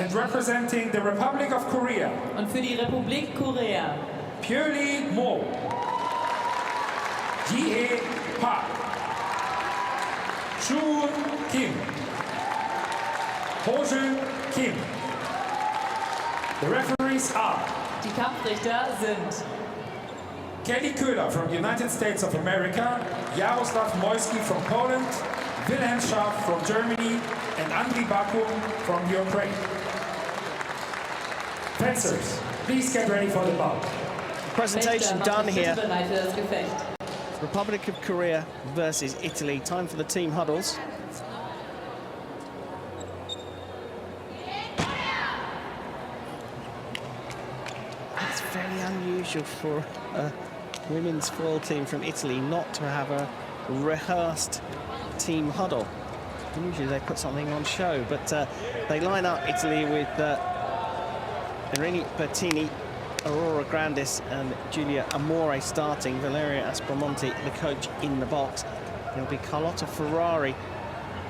And representing the Republic of Korea. Und für die Republik Korea. Byeoli Mo. Jihee Park. Soeun Kim. Hoyeon Kim. The referees are Die Kampfrichter sind Kelly Köhler from the United States of America, Jaroslav Moyski from Poland, Wilhelm Schaaf from Germany, and Andriy Bakum from Ukraine. Fencers, please get ready for the bout. Presentation done here. bereit für das Gefecht. Republic of Korea versus Italy. Time for the team huddles. It's very unusual for a women's foil team from Italy not to have a rehearsed team huddle. Usually they put something on show, but they line up Italy with Irene, BERTINI, Aurora, GRANDIS and Giulia AMORE starting. Valeria Aspromonte, the coach, in the box. There'll be Carlotta Ferrari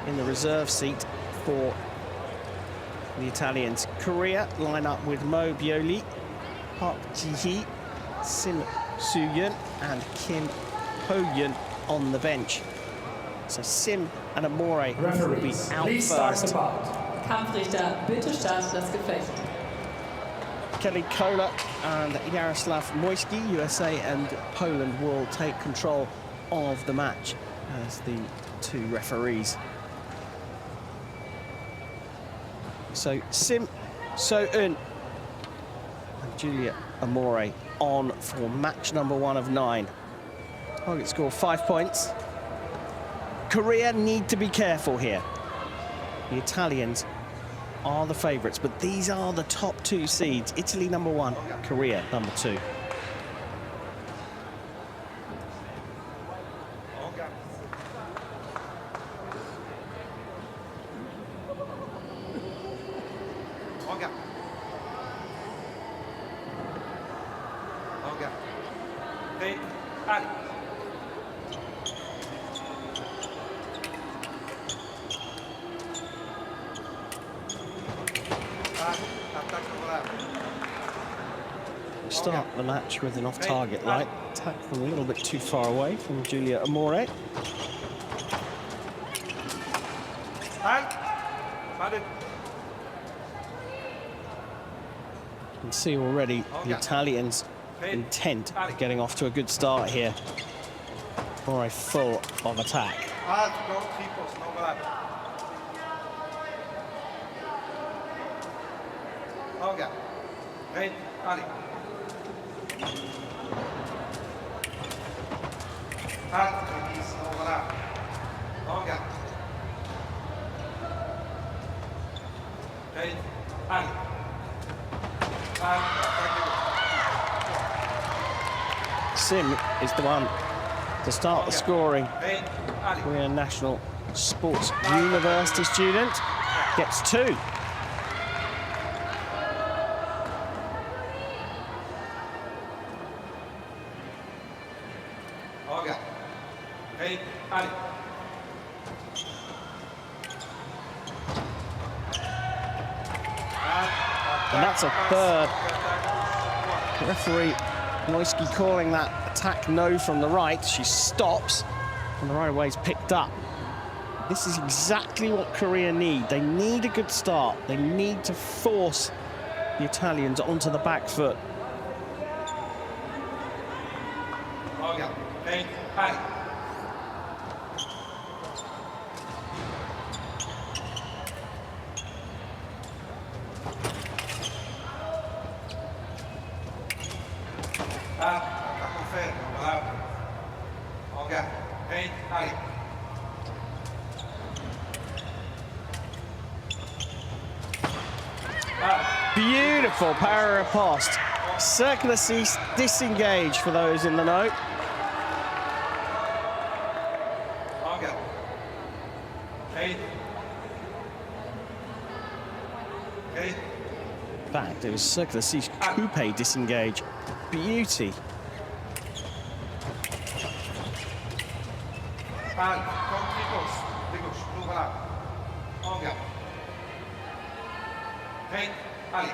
in the reserve seat for the Italians. Korea line up with Byeoli, Park Jihee, Soeun and Kim Hoyeon on the bench. So Sim and Amore will be out first. Kampfrichter, bitte starte das Gefecht. Kelly Köhler and Jaroslav Moyski, USA and Poland, will take control of the match as the two referees. So Sim, Soeun and Giulia AMORE on for match number 1 of 9. Target score 5 points. Korea need to be careful here. The Italians are the favourites, but these are the top 2 seeds. Italy number 1, Korea number 2. Start the match with an off-target light. Attack from a little bit too far away from Giulia AMORE. You can see already the Italians' intent of getting off to a good start here. AMORE full of attack. Sim is the one to start the scoring. Korea National Sports University student gets 2. And that's a third. The referee Moyski calling that attack no from the right. She stops and the right of way is picked up. This is exactly what Korea need. They need a good start. They need to force the Italians onto the back foot. Beautiful para riposte. Circular cease, disengage for those in the know. In fact, it was circular cease coupe disengage. Beauty. Hey, Ali.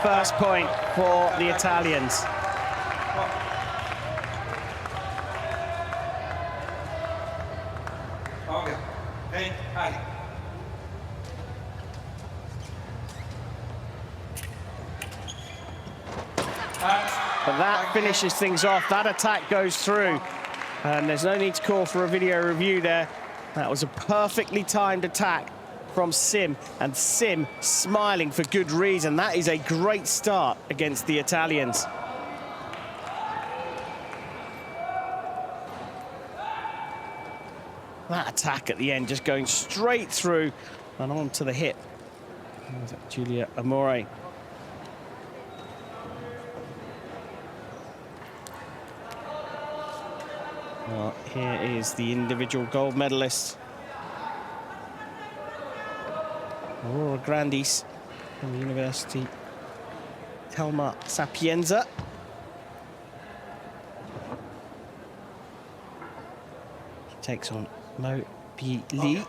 First point for the Italians. Okay. Hey, Ali. But that finishes things off. That attack goes through. And there's no need to call for a video review there. That was a perfectly timed attack from Sim, and Sim smiling for good reason. That is a great start against the Italians. That attack at the end just going straight through and onto the hip of Giulia AMORE. Well, here is the individual gold medalist, Aurora Grandis from the University Telma Sapienza. She takes on Byeoli,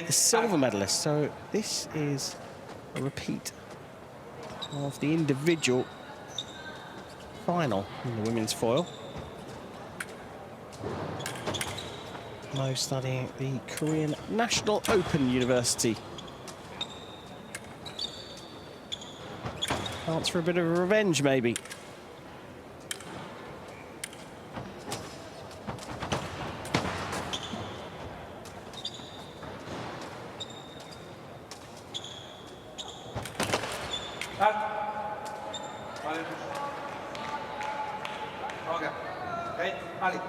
the silver medalist. So this is a repeat of the individual final in the women's foil. Mo studying at the Korean National Open University. Chance for a bit of revenge, maybe. Okay. Hey, Ali.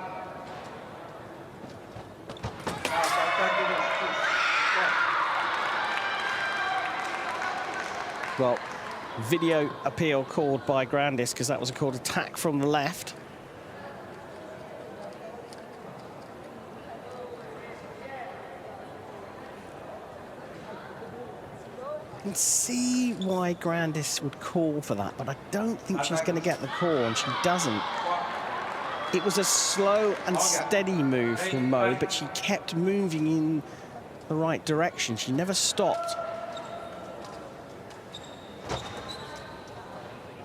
Well, video appeal called by Grandis because that was a called attack from the left. I can see why Grandis would call for that, but I don't think she's going to get the call, and she doesn't. It was a slow and steady move from Mo, but she kept moving in the right direction. She never stopped.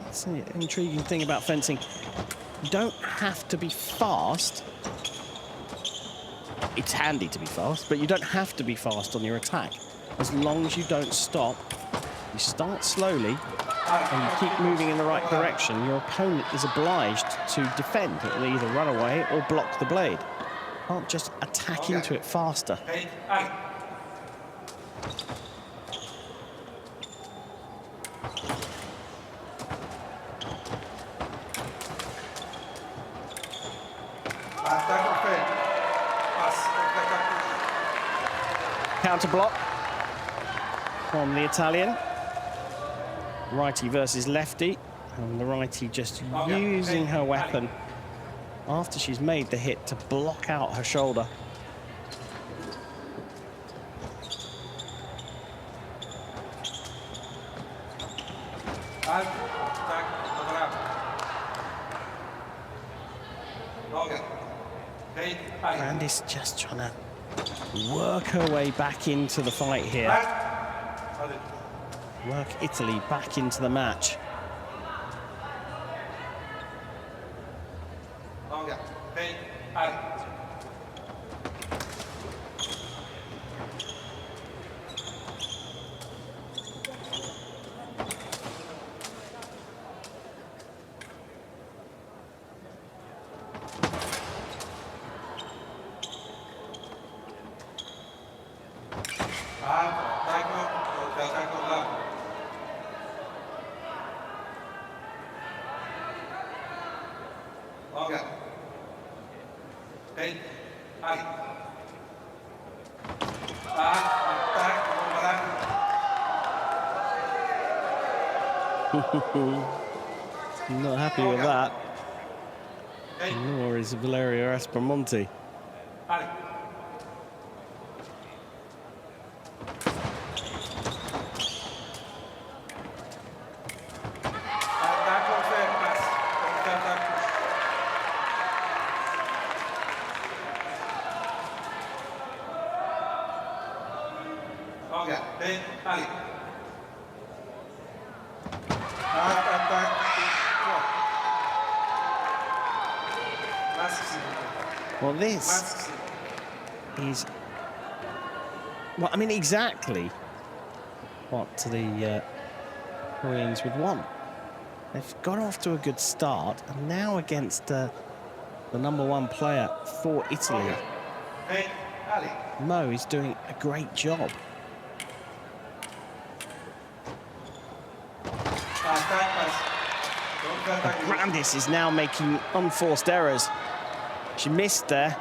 That's the intriguing thing about fencing. You don't have to be fast. It's handy to be fast, but you don't have to be fast on your attack. As long as you don't stop, you start slowly and you keep moving in the right direction, your opponent is obliged to defend. It will either run away or block the blade. You can't just attack into it faster. Counter block from the Italian. Righty versus lefty, and the righty just using her weapon after she's made the hit to block out her shoulder. Grandis just trying to work her way back into the fight here. Work Italy back into the match. Not happy with that. Nor is Valeria Aspromonte. Well, this is, well, I mean, exactly what the Koreans would want. They've got off to a good start, and now against the #1 player for Italy, Mo is doing a great job. Grandis is now making unforced errors. She missed there.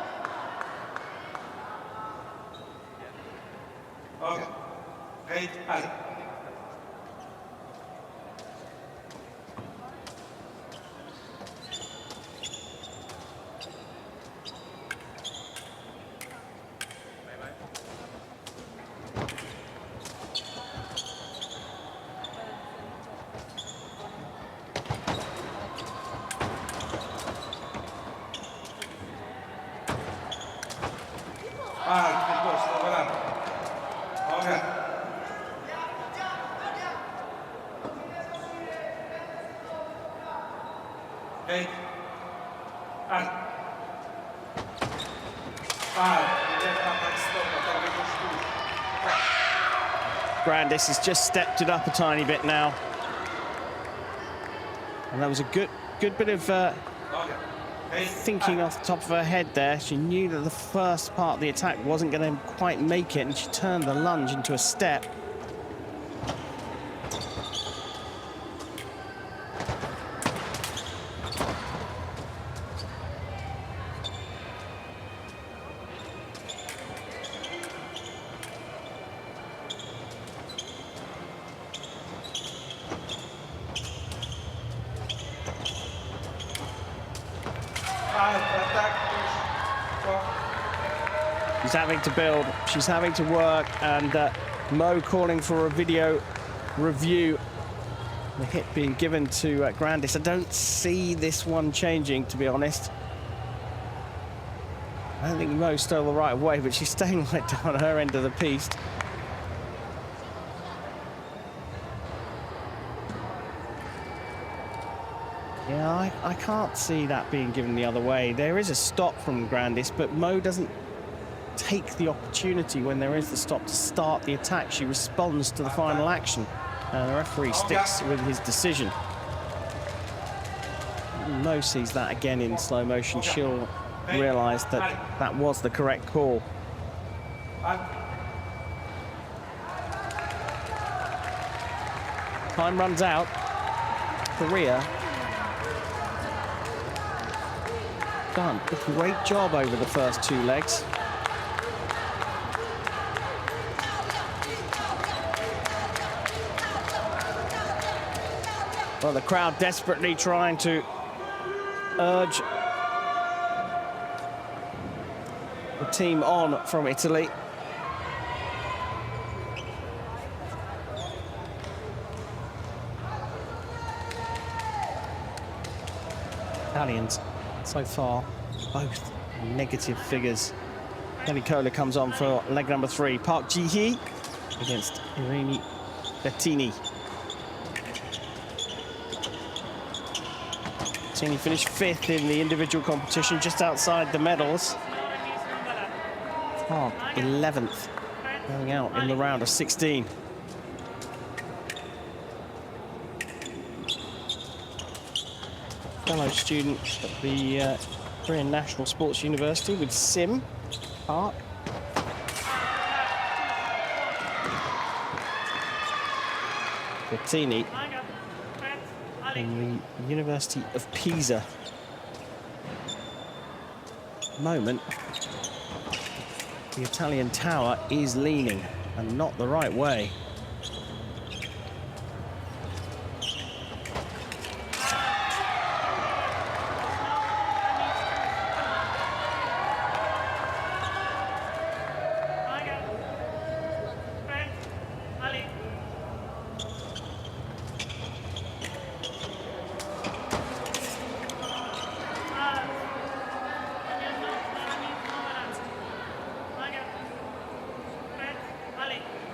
Grandis has just stepped it up a tiny bit now. And that was a good bit of thinking off the top of her head there. She knew that the first part of the attack wasn't going to quite make it, and she turned the lunge into a step. She's having to build, she's having to work, and Mo calling for a video review. The hit being given to Grandis. I don't see this one changing, to be honest. I don't think Mo stole the right way, but she's staying right down her end of the piece. Yeah, I can't see that being given the other way. There is a stop from Grandis, but Mo doesn't take the opportunity when there is the stop to start the attack. She responds to the final action, and the referee sticks with his decision. Mo sees that again in slow motion. She'll realise that that was the correct call. Time runs out. Korea done a great job over the first two legs. Well, the crowd desperately trying to urge the team on from Italy. Italians so far both negative figures. Nicola comes on for leg number 3. Park Jihee against Irene BERTINI. Bertini finished 5th in the individual competition, just outside the medals. Park 11th, going out in the round of 16. Fellow student at the Korean National Sports University with Sim, Park. Bertini in the University of Pisa. Moment, the Italian tower is leaning, and not the right way.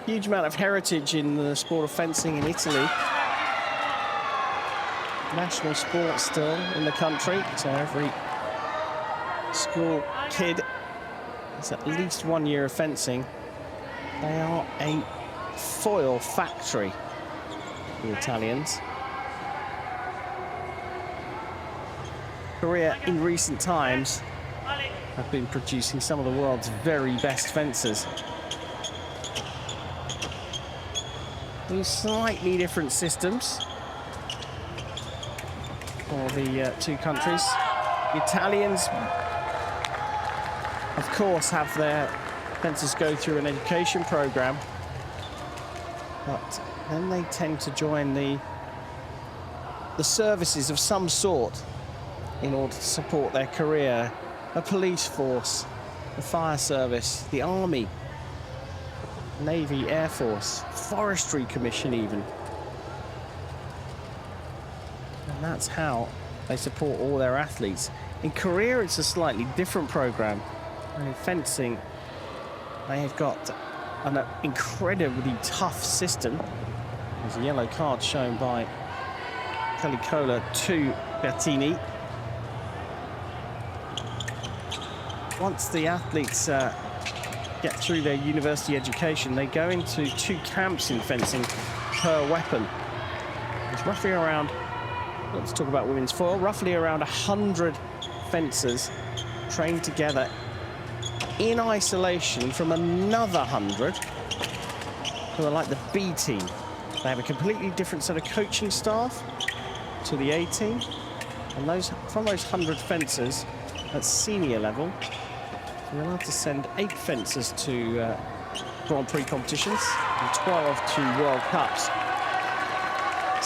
Huge amount of heritage in the sport of fencing in Italy. National sport still in the country, so every school kid. It's at least 1 year of fencing. They are a foil factory, the Italians. Korea, in recent times, have been producing some of the world's very best fencers. These slightly different systems for the two countries. The Italians, of course, have their fencers go through an education program, but then they tend to join the services of some sort in order to support their career. A police force, the fire service, the army, Navy, Air Force, Forestry Commission even. And that's how they support all their athletes. In Korea, it's a slightly different program. In fencing, they have got an incredibly tough system. There's a yellow card shown by Pellicola to Bertini. Once the athletes get through their university education, they go into 2 camps in fencing per weapon. There's roughly around, let's talk about women's foil, roughly around 100 fencers trained together in isolation from another 100 who are like the B team. They have a completely different set of coaching staff to the A team. And from those 100 fencers at senior level, we're allowed to send 8 fencers to Grand Prix competitions and 12 to World Cups.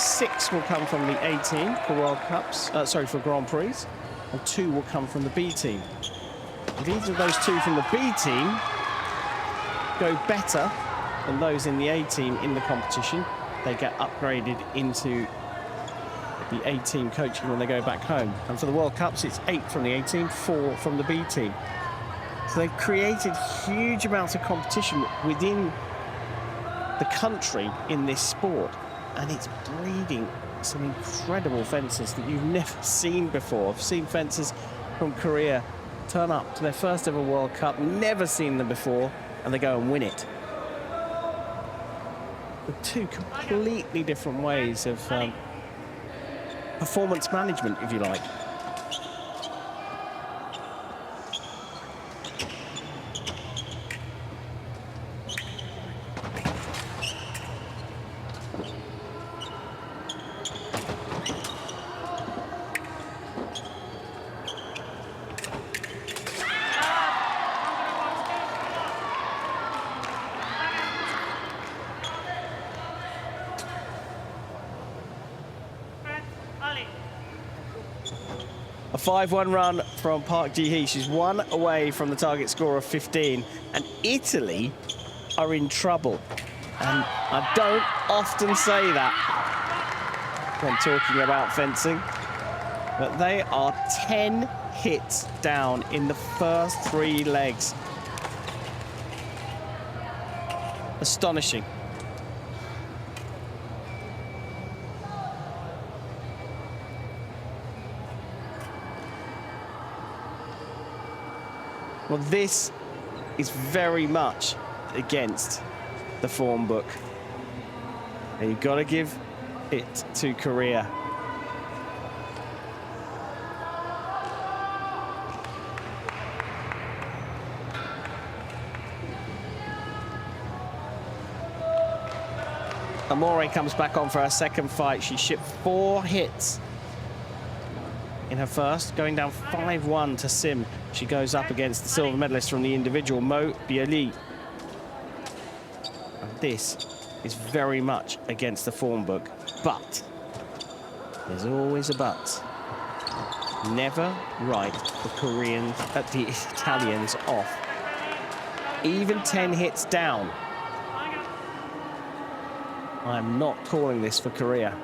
6 will come from the A team for World Cups, for Grand Prix, and 2 will come from the B team. If either of those 2 from the B team go better than those in the A team in the competition, they get upgraded into the A team coaching when they go back home. And for the World Cups, it's 8 from the A team, 4 from the B team. So they've created huge amounts of competition within the country in this sport, and it's breeding some incredible fencers that you've never seen before. I've seen fencers from Korea turn up to their first ever World Cup, never seen them before, and they go and win it. The 2 completely different ways of performance management, if you like. A 5-1 run from Park Jihee. She's 1 away from the target score of 15. And Italy are in trouble. And I don't often say that when talking about fencing, but they are 10 hits down in the first 3 legs. Astonishing. Well, this is very much against the form book. And you've got to give it to Korea. Amore comes back on for her second fight. She shipped 4 hits in her first, going down 5-1 to Sim. She goes up against the silver medalist from the individual, Byeoli. And this is very much against the form book, but there's always a but. Never write the Italians off. Even 10 hits down. I'm not calling this for Korea.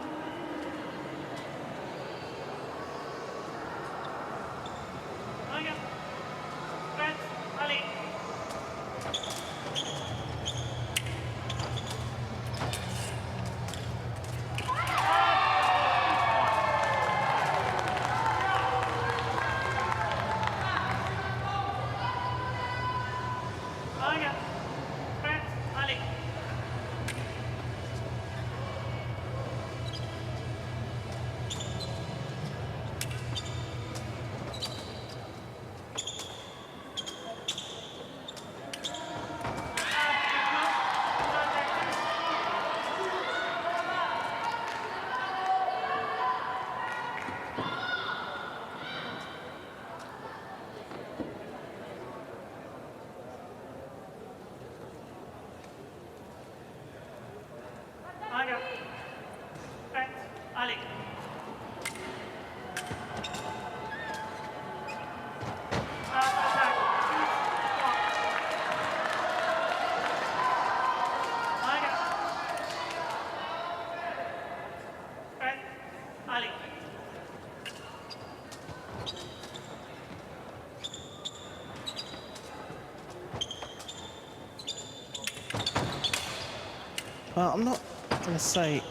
Well, I'm not going to say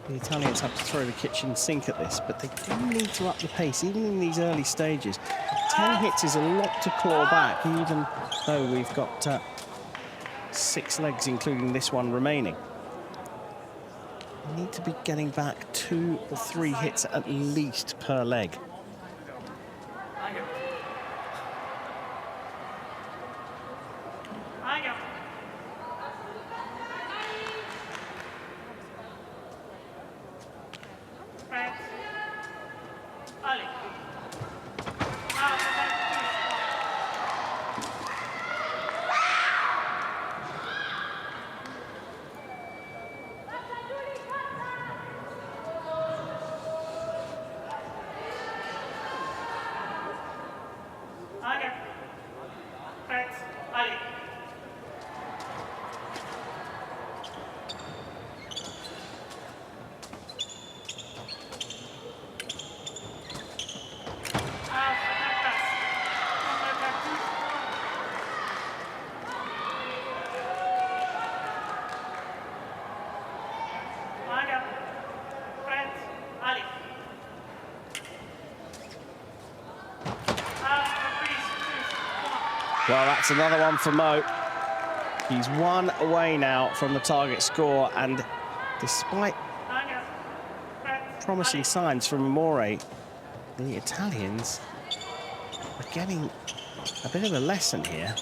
the Italians have to throw the kitchen sink at this, but they do need to up the pace, even in these early stages. 10 hits is a lot to claw back, even though we've got 6 legs, including this one remaining. We need to be getting back 2 or 3 hits at least per leg. Well, that's another one for Mo. He's 1 away now from the target score, and despite promising signs from AMORE, the Italians are getting a bit of a lesson here.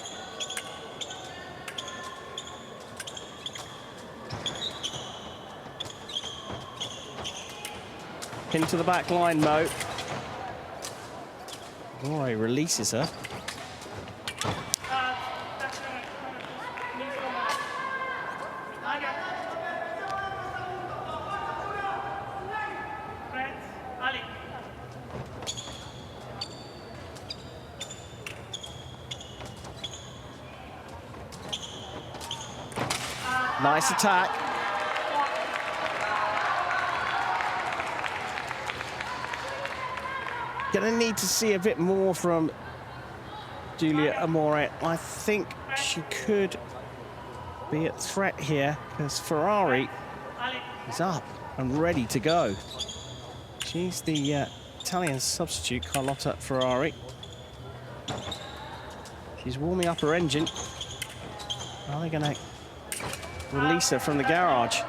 Pin to the back line, Mo. AMORE releases her. Nice attack. Gonna need to see a bit more from Giulia AMORE. I think she could be at threat here because Ferrari is up and ready to go. She's the Italian substitute, Carlotta Ferrari. She's warming up her engine. Are they gonna release her from the garage?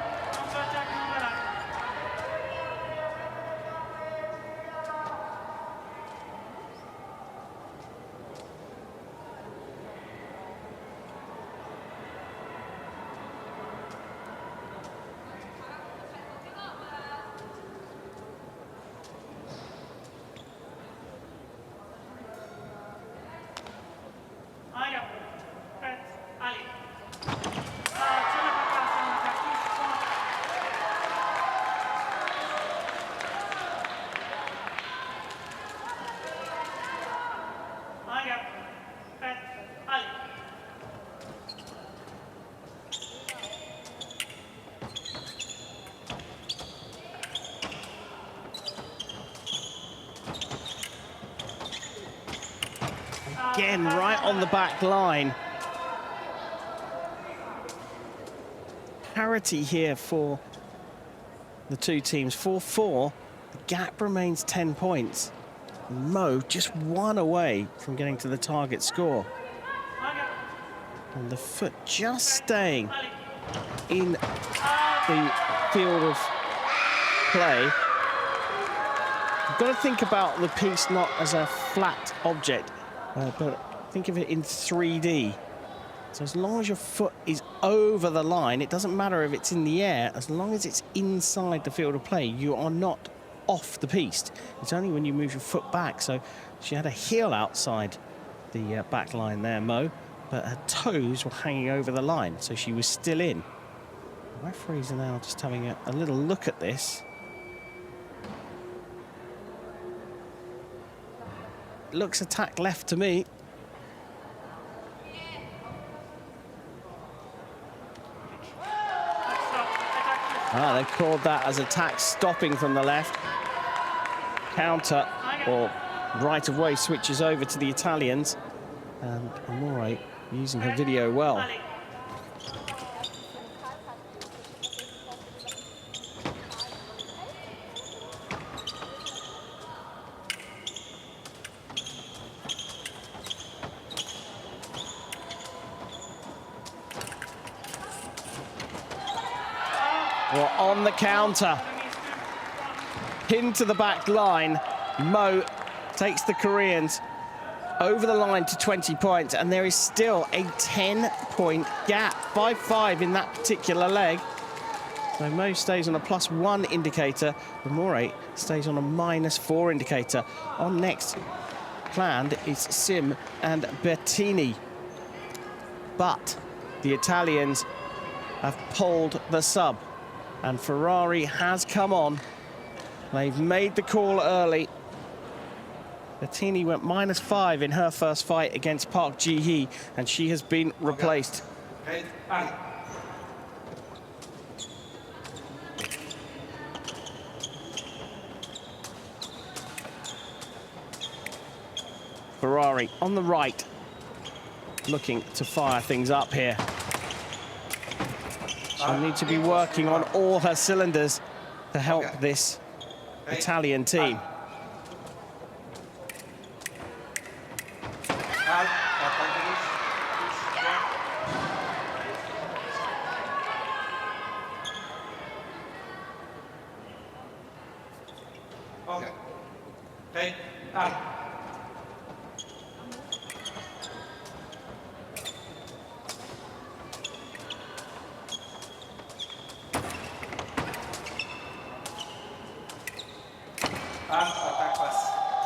Again, right on the back line. Parity here for the two teams, 4-4. The gap remains 10 points. Mo just 1 away from getting to the target score. And the foot just staying in the field of play. You've got to think about the piece not as a flat object, but think of it in 3D. So as long as your foot is over the line, it doesn't matter if it's in the air, as long as it's inside the field of play, you are not off the piste. It's only when you move your foot back. So she had a heel outside the back line there, Mo, but her toes were hanging over the line, so she was still in. The referees are now just having a little look at this. looks attack left to me. They've called that as attack stopping from the left. Counter or right of way switches over to the Italians. And AMORE using her video well. Well, on the counter, pinned to the back line, Mo takes the Koreans over the line to 20 points, and there is still a 10-point gap, 5-5 in that particular leg. So Mo stays on a +1 indicator, AMORE stays on a -4 indicator. On next planned is Sim and Bertini. But the Italians have pulled the sub, and Ferrari has come on. They've made the call early. Bertini went -5 in her first fight against Park Jihee, and she has been replaced. Hey, Ali. Ferrari on the right, looking to fire things up here. She'll need to be working on all her cylinders to help this Italian team. Okay. Hey, Ali.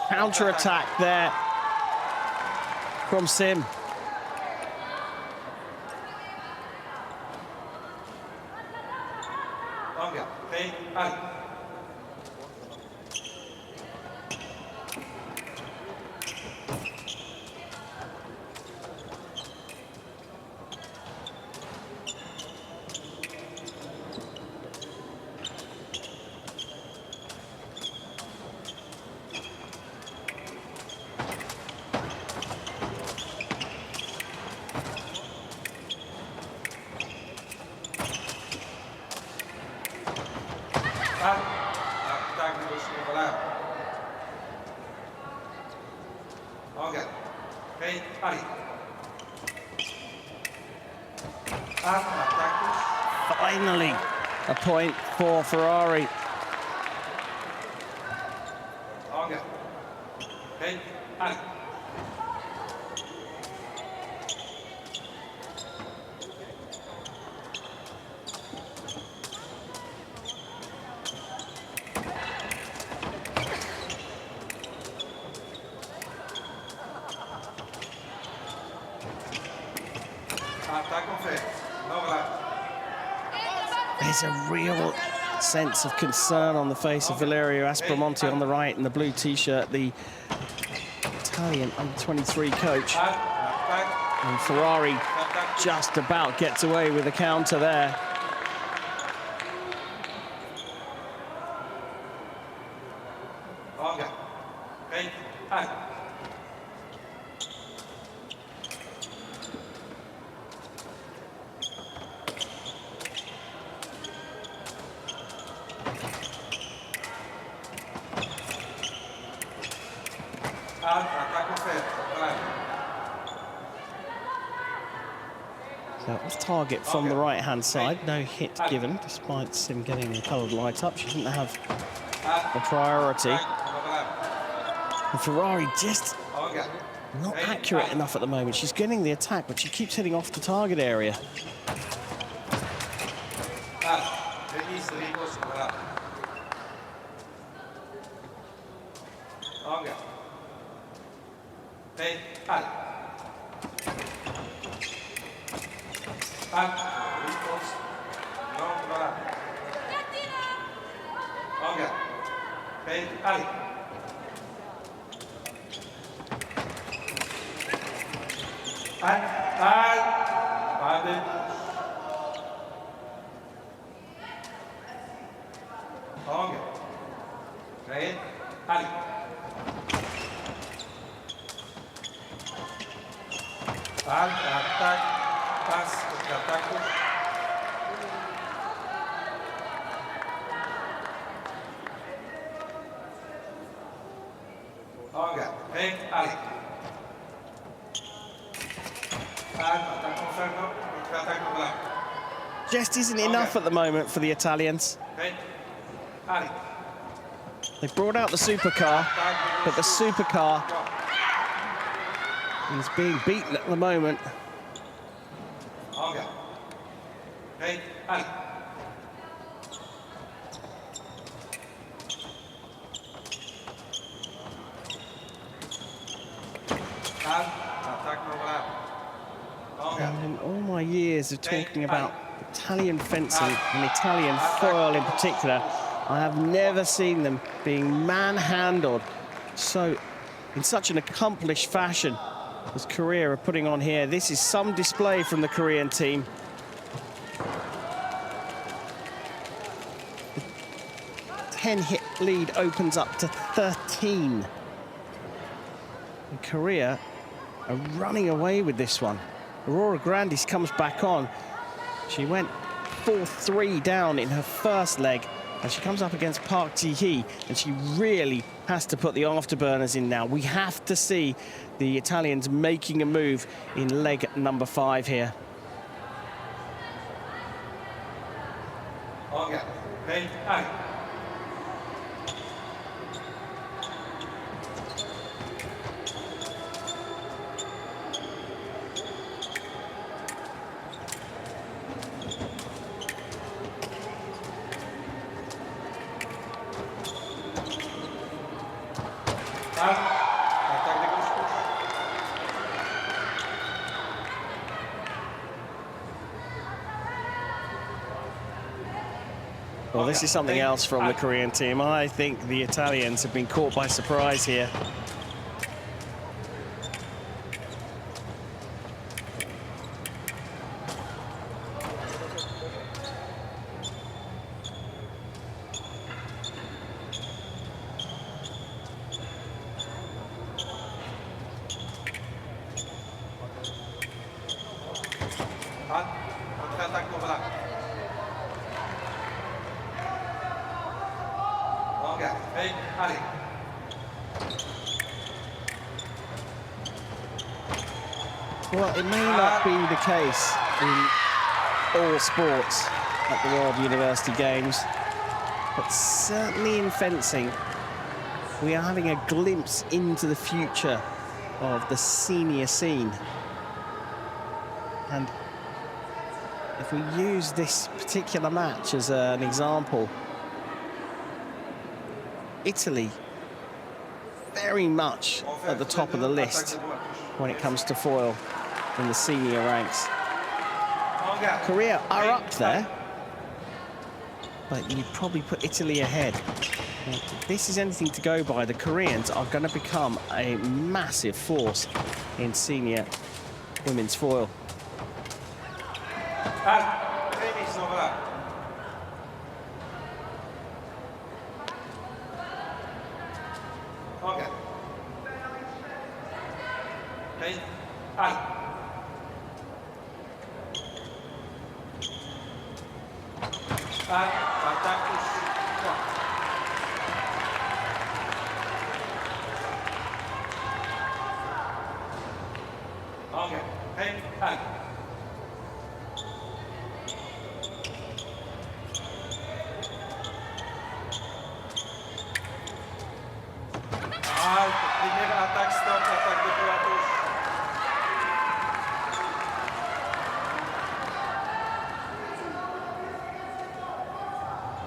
Counter-attack there from Sim. Hey, Ali. Okay. Hey, Ali. Finally, a point for Ferrari. Okay. Hey, Ali. There's a real sense of concern on the face of Valerio Aspromonte on the right in the blue t-shirt, the Italian under-23 coach. And Ferrari just about gets away with a counter there. Okay. Hey, Ali. So it was target from the right-hand side, no hit given, despite Sim getting the coloured light up. She didn't have the priority. And Ferrari just not accurate enough at the moment. She's getting the attack, but she keeps hitting off the target area. Hey, Ali. Okay. Hey, Ali. Vale. Longer. Great. Ali. Attack. Pass. Attack. Longer. Great. Ali. Attack confirmed. Attack black. Just isn't enough at the moment for the Italians. Great. Ali. They brought out the supercar, but the supercar is being beaten at the moment. Okay. Hey, Ali. And in all my years of talking about Italian fencing and Italian foil in particular, I have never seen them being manhandled in such an accomplished fashion as Korea are putting on here. This is some display from the Korean team. The 10-hit lead opens up to 13. And Korea are running away with this one. Aurora Grandis comes back on. She went 4-3 down in her first leg, and she comes up against Park Jihee, and she really has to put the afterburners in now. We have to see the Italians making a move in leg number 5 here. Okay. Hey, Ali. Well, this is something else from the Korean team. I think the Italians have been caught by surprise here. Well, it may not be the case in all sports at the World University Games, but certainly in fencing, we are having a glimpse into the future of the senior scene. And if we use this particular match as an example, Italy very much at the top of the list when it comes to foil in the senior ranks. Korea are up there, but you'd probably put Italy ahead. And if this is anything to go by, the Koreans are going to become a massive force in senior women's foil. Okay. Hey, Ali. Okay. Hey, Ali. Primeiro ataque stop, ataque decorador.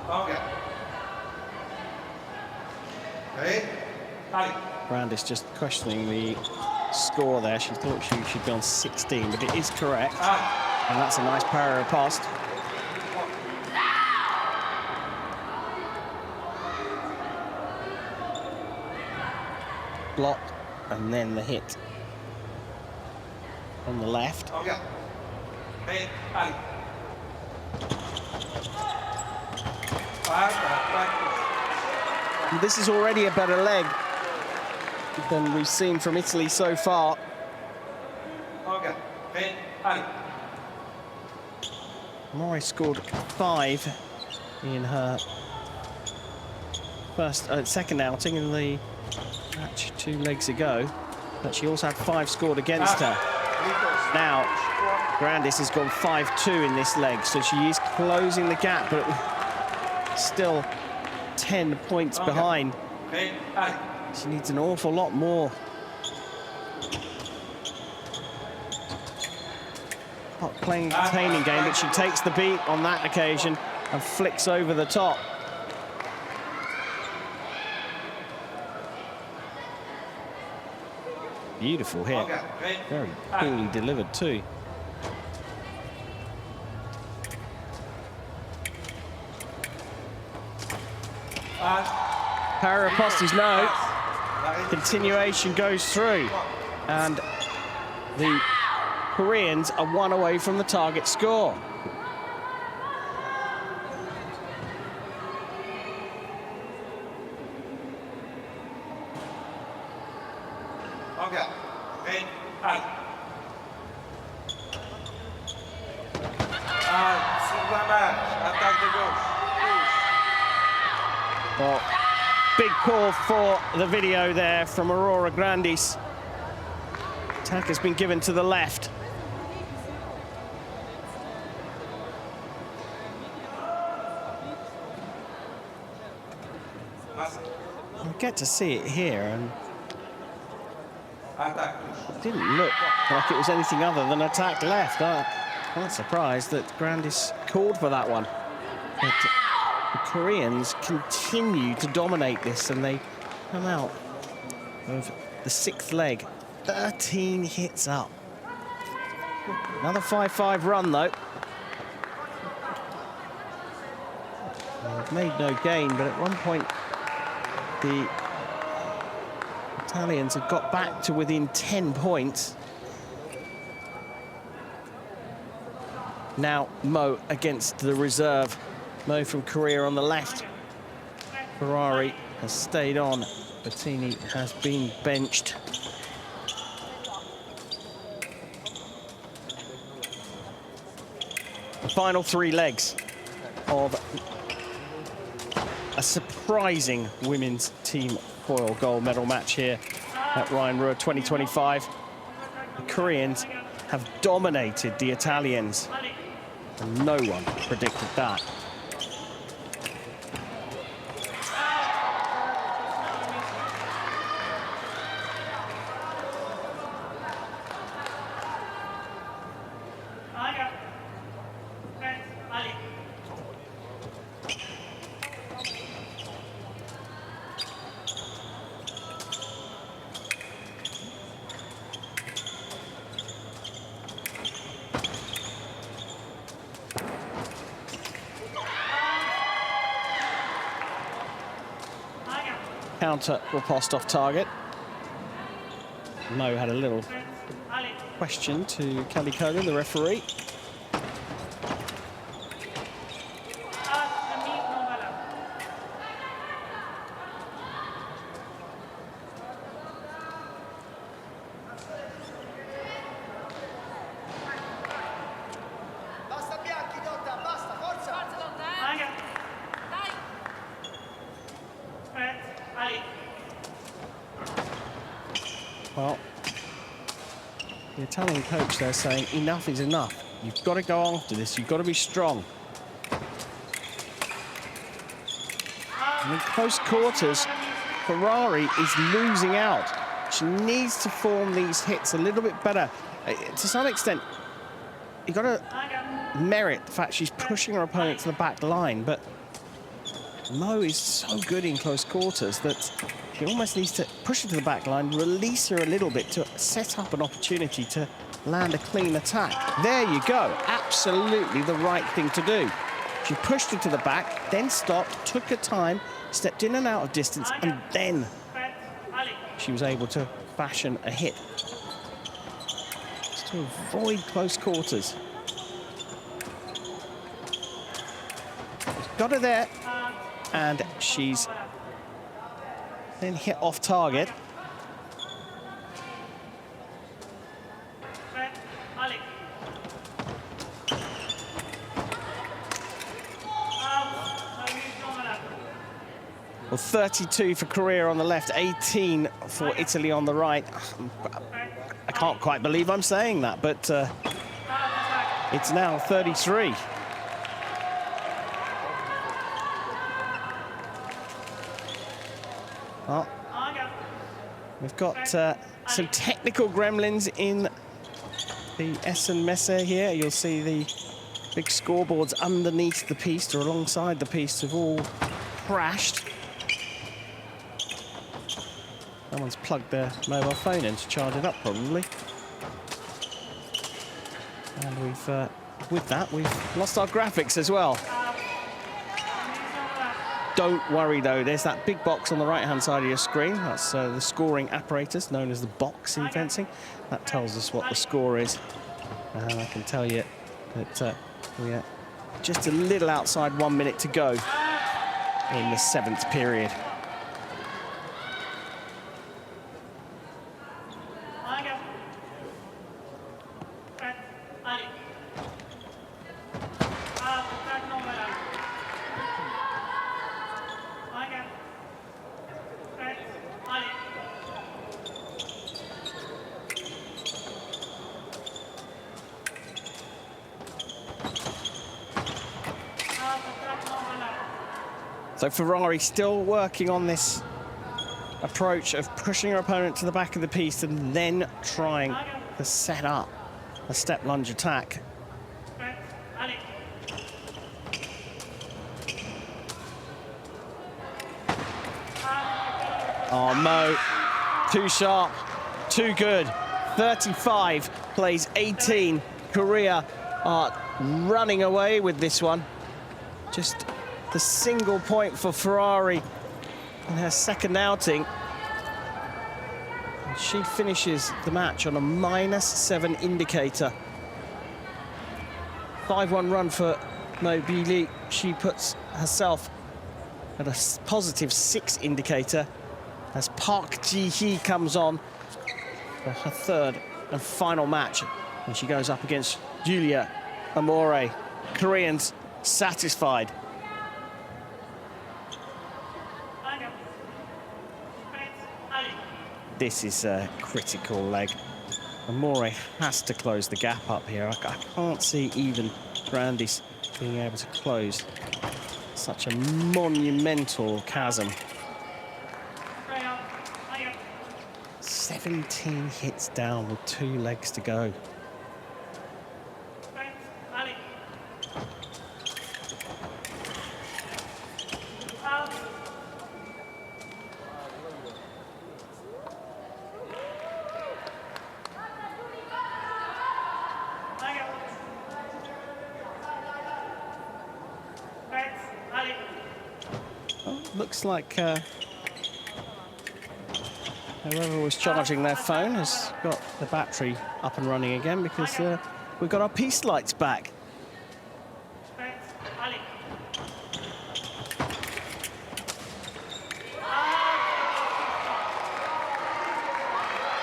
Okay. Hey, Ali. Grandis just questioning the score there. She thought she should be on 16, but it is correct. And that's a nice parallel pass. Block, and then the hit. on the left. Okay. Hey, Ali. This is already a better leg than we've seen from Italy so far. Okay. Hey, Ali. AMORE scored 5 in her second outing in the match 2 legs ago, but she also had 5 scored against her. Now, Grandis has gone 5-2 in this leg, so she is closing the gap, but still 10 points behind. She needs an awful lot more. Not playing a containing game, but she takes the beat on that occasion and flicks over the top. Beautiful hit. Very poorly delivered too. Paraposti's no. Continuation goes through. And the Koreans are 1 away from the target score. Okay. Hey, Ali. Attack the gauche. Well, big call for the video there from Aurora Grandis. Attack has been given to the left. I get to see it here, and it didn't look like it was anything other than attack left. I'm not surprised that Grandis called for that one. But the Koreans continue to dominate this, and they come out of the 6th leg 13 hits up. Another 5-5 run, though. They've made no gain, but at one point the Italians have got back to within 10 points. Now Mo against the reserve. Mo from Korea on the left. Ferrari has stayed on. Bertini has been benched. The final 3 legs of a surprising women's team foil gold medal match here at Rhine-Ruhr 2025. The Koreans have dominated the Italians, and no one predicted that. Counter riposte off target. Mo had a little question to Kelly Cogan, the referee. Well, the Italian coach there saying enough is enough. You've got to go after this. You've got to be strong. And in close quarters, Ferrari is losing out. She needs to form these hits a little bit better. To some extent, you've got to merit the fact she's pushing her opponent to the back line, but Mo is so good in close quarters that she almost needs to push her to the back line, release her a little bit to set up an opportunity to land a clean attack. There you go. Absolutely the right thing to do. She pushed her to the back, then stopped, took her time, stepped in and out of distance, and then she was able to fashion a hit. to avoid close quarters. She's got her there, and she's then hit off target. Well, 32 for Korea on the left, 18 for Italy on the right. I can't quite believe I'm saying that, but it's now 33. Well, we've got some technical gremlins in the Essen Messe here. You'll see the big scoreboards underneath the piste or alongside the piste have all crashed. Someone's plugged their mobile phone in to charge it up, probably. And with that, we've lost our graphics as well. Don't worry, though. There's that big box on the right-hand side of your screen. That's the scoring apparatus, known as the box in fencing. That tells us what the score is. And I can tell you that we're just a little outside 1 minute to go in the 7th period. So Ferrari still working on this approach of pushing her opponent to the back of the piste and then trying to set up a step lunge attack. Oh, Mo, too sharp, too good. 35 plays 18. Korea are running away with this one. Just the single point for Ferrari in her second outing. And she finishes the match on a -7 indicator. 5-1 run for Byeoli. She puts herself at a +6 indicator as Park Jihee comes on for her third and final match. And she goes up against Giulia, AMORE. Koreans satisfied. This is a critical leg. AMORE has to close the gap up here. I can't see even GRANDIS being able to close such a monumental chasm. 17 hits down with 2 legs to go. Well, looks like whoever was charging their phone has got the battery up and running again, because we've got our piste lights back.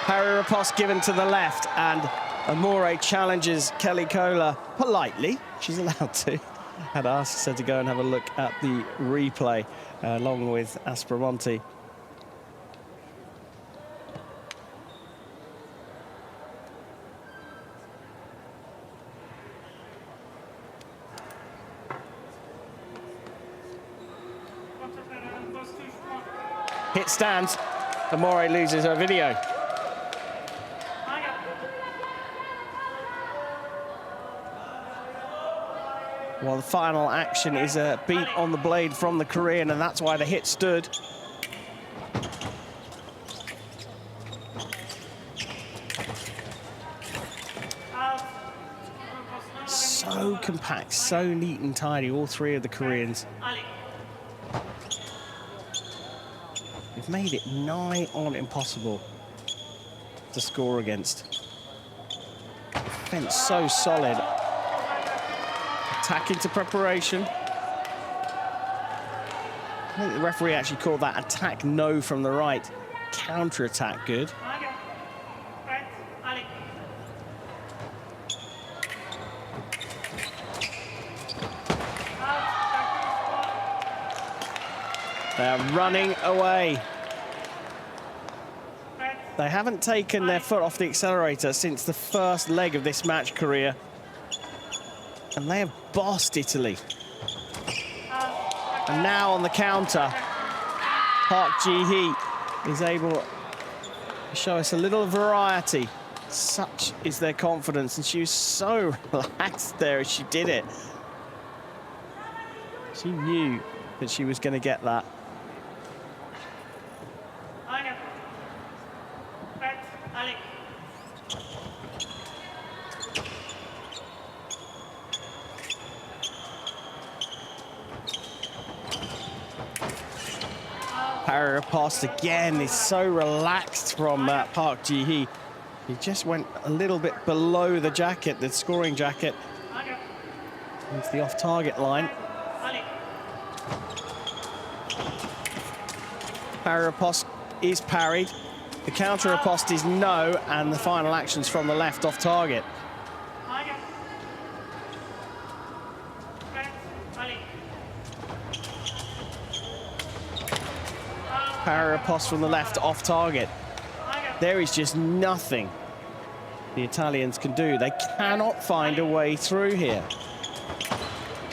Parry riposte given to the left, and AMORE challenges Kelly Kohler politely. She's allowed to. And asks her to go and have a look at the replay along with Aspromonte. Hit stands. AMORE loses her video. Well, the final action is a beat on the blade from the Korean, and that's why the hit stood. So compact, so neat and tidy, all three of the Koreans. We've made it nigh on impossible to score against. defense so solid. Attack into preparation. I think the referee actually called that attack no from the right. Counter-attack good. They're running away. They haven't taken their foot off the accelerator since the first leg of this match, Korea. And they have bossed Italy. And now on the counter, Park Jihee is able to show us a little variety. Such is their confidence, and she was so relaxed there as she did it. She knew that she was going to get that. Parry riposte again is so relaxed from Park Jihee. He just went a little bit below the jacket, the scoring jacket. Into the off-target line. Parry riposte is parried. The counter riposte is no, and the final action's from the left off target. Parry riposte from the left off target. There is just nothing the Italians can do. They cannot find a way through here.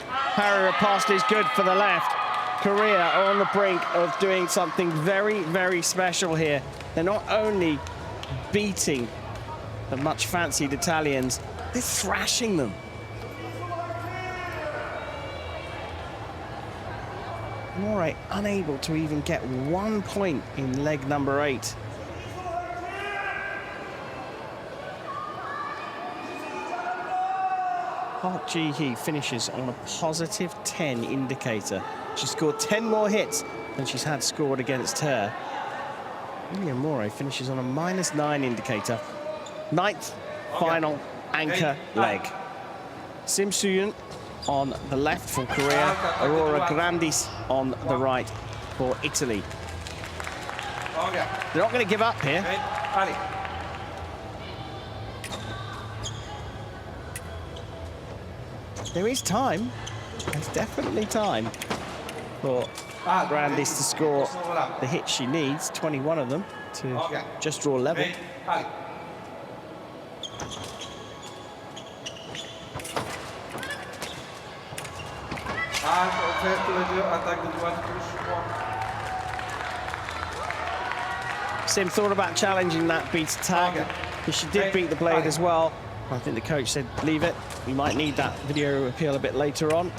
Parry riposte is good for the left. Korea are on the brink of doing something very, very special here. They're not only beating the much fancied Italians, they're thrashing them. AMORE unable to even get 1 point in leg number 8. Park Jihee finishes on a positive 10 indicator. She scored 10 more hits than she's had scored against her. AMORE finishes on a -9 indicator. 9th final anchor leg. Soeun on the left for Korea, Aurora Grandis on the right for Italy. They're not going to give up here. There is time. There's definitely time for Grandis to score the hits she needs, 21 of them, to just draw level. Sim thought about challenging that beat attack, because she did beat the blade as well. I think the coach said, leave it. We might need that video appeal a bit later on.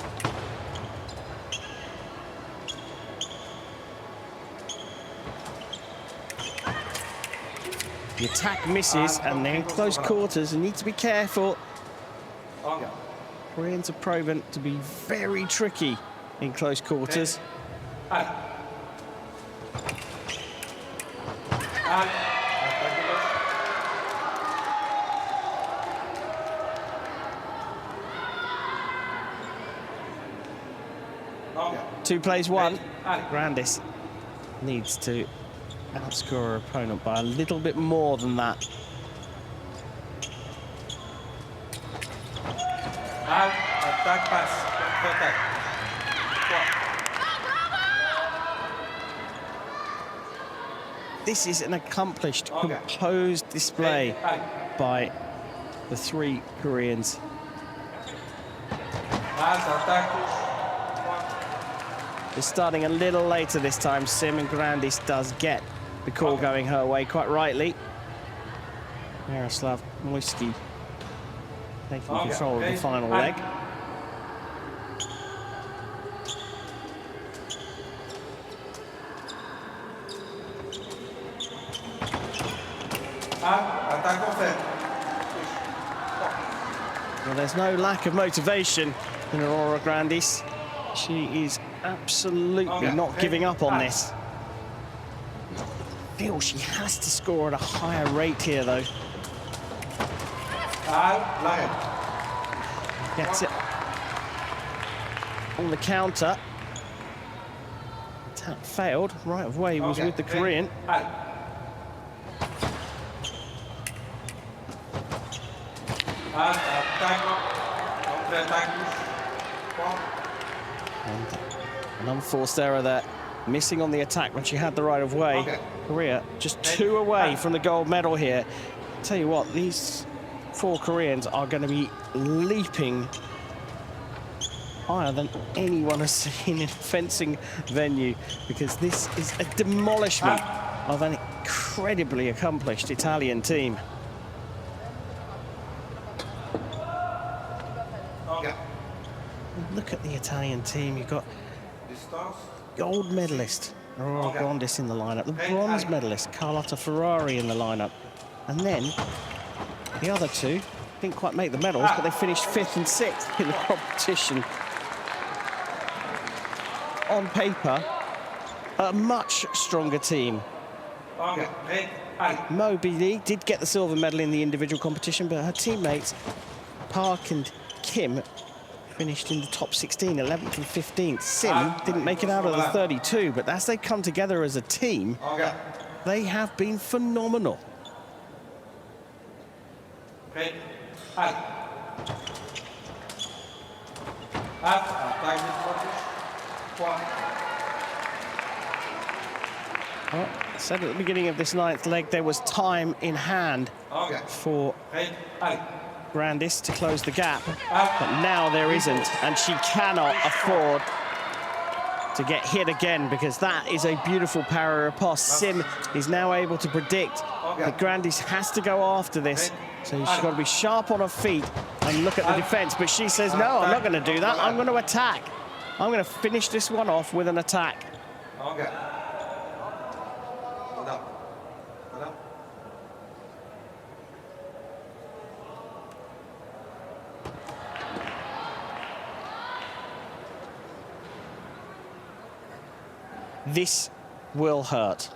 The attack misses, and they're in close quarters and need to be careful. Koreans are proven to be very tricky in close quarters. Two plays one. Grandis needs to outscore her opponent by a little bit more than that. This is an accomplished, composed display by the 3 Koreans. They're starting a little later this time. Sim, and Grandis does get the call going her way, quite rightly. Miroslav Moisky taking control of the final leg. Well, there's no lack of motivation in Aurora Grandis. She is absolutely not giving up on this. I feel she has to score at a higher rate here, though. Gets it on the counter. Attack failed. Right of way was with the Korean. And an unforced error there. Missing on the attack when she had the right of way. Korea just 2 away from the gold medal here. Tell you what, these 4 Koreans are going to be leaping higher than anyone has seen in a fencing venue, because this is a demolishment of an incredibly accomplished Italian team. Look at the Italian team. You've got gold medalist Aurora Grandis in the lineup, the bronze medalist Carlotta Ferrari in the lineup, and then the other 2 didn't quite make the medals, but they finished 5th and 6th in the competition. On paper, a much stronger team. Byeoli did get the silver medal in the individual competition, but her teammates Park and Kim finished in the top 16, 11th and 15th. Sim didn't make it out of the 32, but as they come together as a team, they have been phenomenal. Well, I said at the beginning of this 9th leg there was time in hand for Grandis to close the gap, but now there isn't, and she cannot afford to get hit again, because that is a beautiful parry riposte. Sim is now able to predict that Grandis has to go after this, so she's got to be sharp on her feet and look at the defense, but she says, no, I'm not going to do that, I'm going to attack. I'm going to finish this one off with an attack. This will hurt.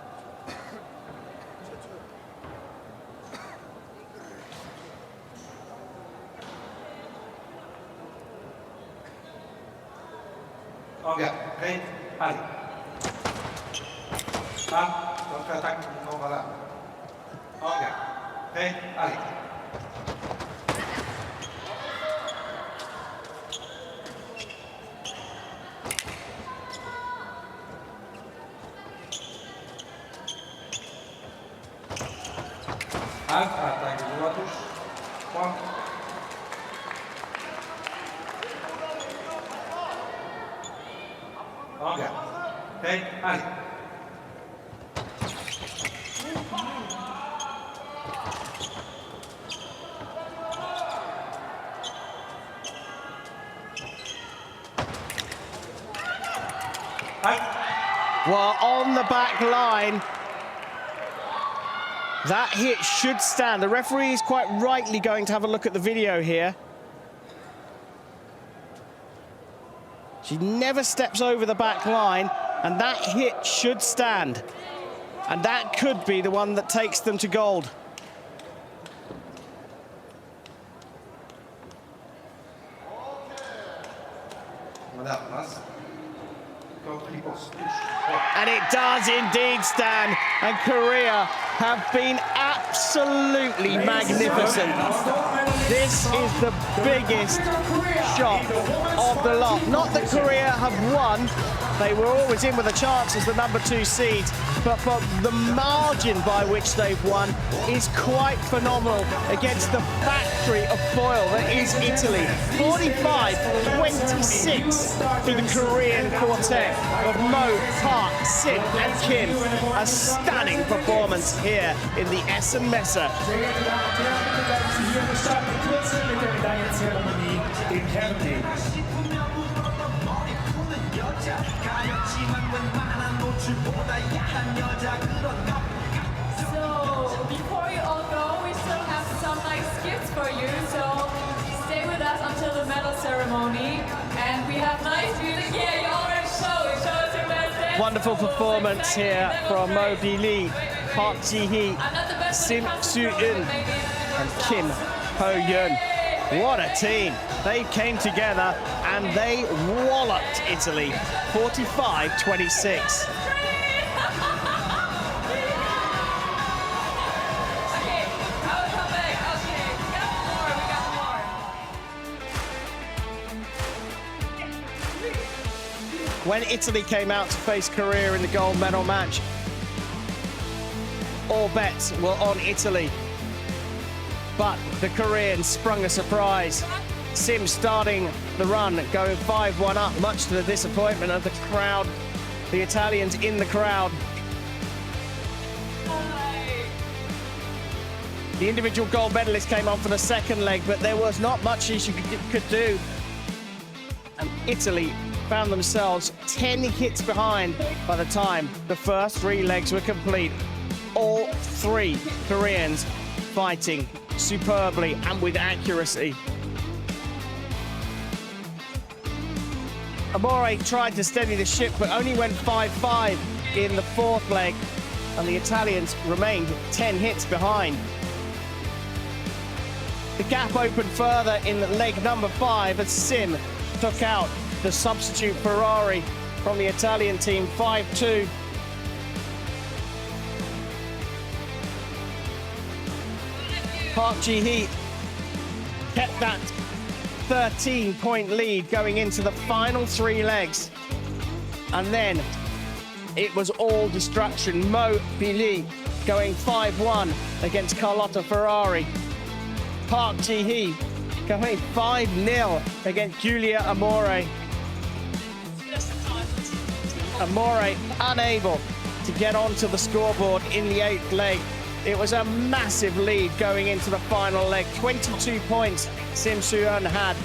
Well, on the back line, that hit should stand. The referee is quite rightly going to have a look at the video here. She never steps over the back line, and that hit should stand. And that could be the one that takes them to gold. And it does indeed stand, and Korea have been absolutely magnificent. This is the biggest shot of the lot. Not that Korea have won, they were always in with a chance as the #2 seeds, but the margin by which they've won is quite phenomenal against the factory of foil that is Italy. 45-26 for the Korean quartet of Mo, Park, Sim and Kim. A stunning performance here in the Essen Messe. So, before you all go, we still have some nice gifts for you, so stay with us until the medal ceremony. And we have nice music here, you already show us your best dance. Wonderful performance here from Byeoli, Park Jihee, Sim Soeun and Kim Hoyeon. What a team. They came together and they walloped Italy 45-26. When Italy came out to face Korea in the gold medal match, all bets were on Italy. But the Koreans sprung a surprise. Sim starting the run, going 5-1 up, much to the disappointment of the crowd, the Italians in the crowd. The individual gold medalist came on for the second leg, but there was not much she could do. And Italy found themselves 10 hits behind by the time the first 3 legs were complete. All 3 Koreans fighting superbly and with accuracy. AMORE tried to steady the ship, but only went 5-5 in the 4th leg, and the Italians remained 10 hits behind. The gap opened further in leg number 5 as Sim took out the substitute Ferrari from the Italian team 5-2. Park Jihee kept that 13-point lead going into the final 3 legs. And then it was all destruction. Byeoli going 5-1 against Carlotta Ferrari. Park Jihee going 5-0 against Giulia AMORE. AMORE unable to get onto the scoreboard in the 8th leg. It was a massive lead going into the final leg. 22 points Soeun had.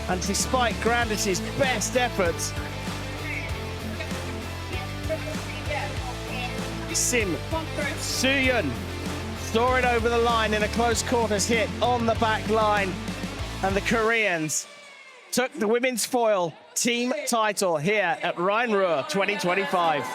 And despite GRANDIS' best efforts, Soeun saw it over the line in a close quarters hit on the back line. And the Koreans took the women's foil team title here at Rhein-Ruhr 2025.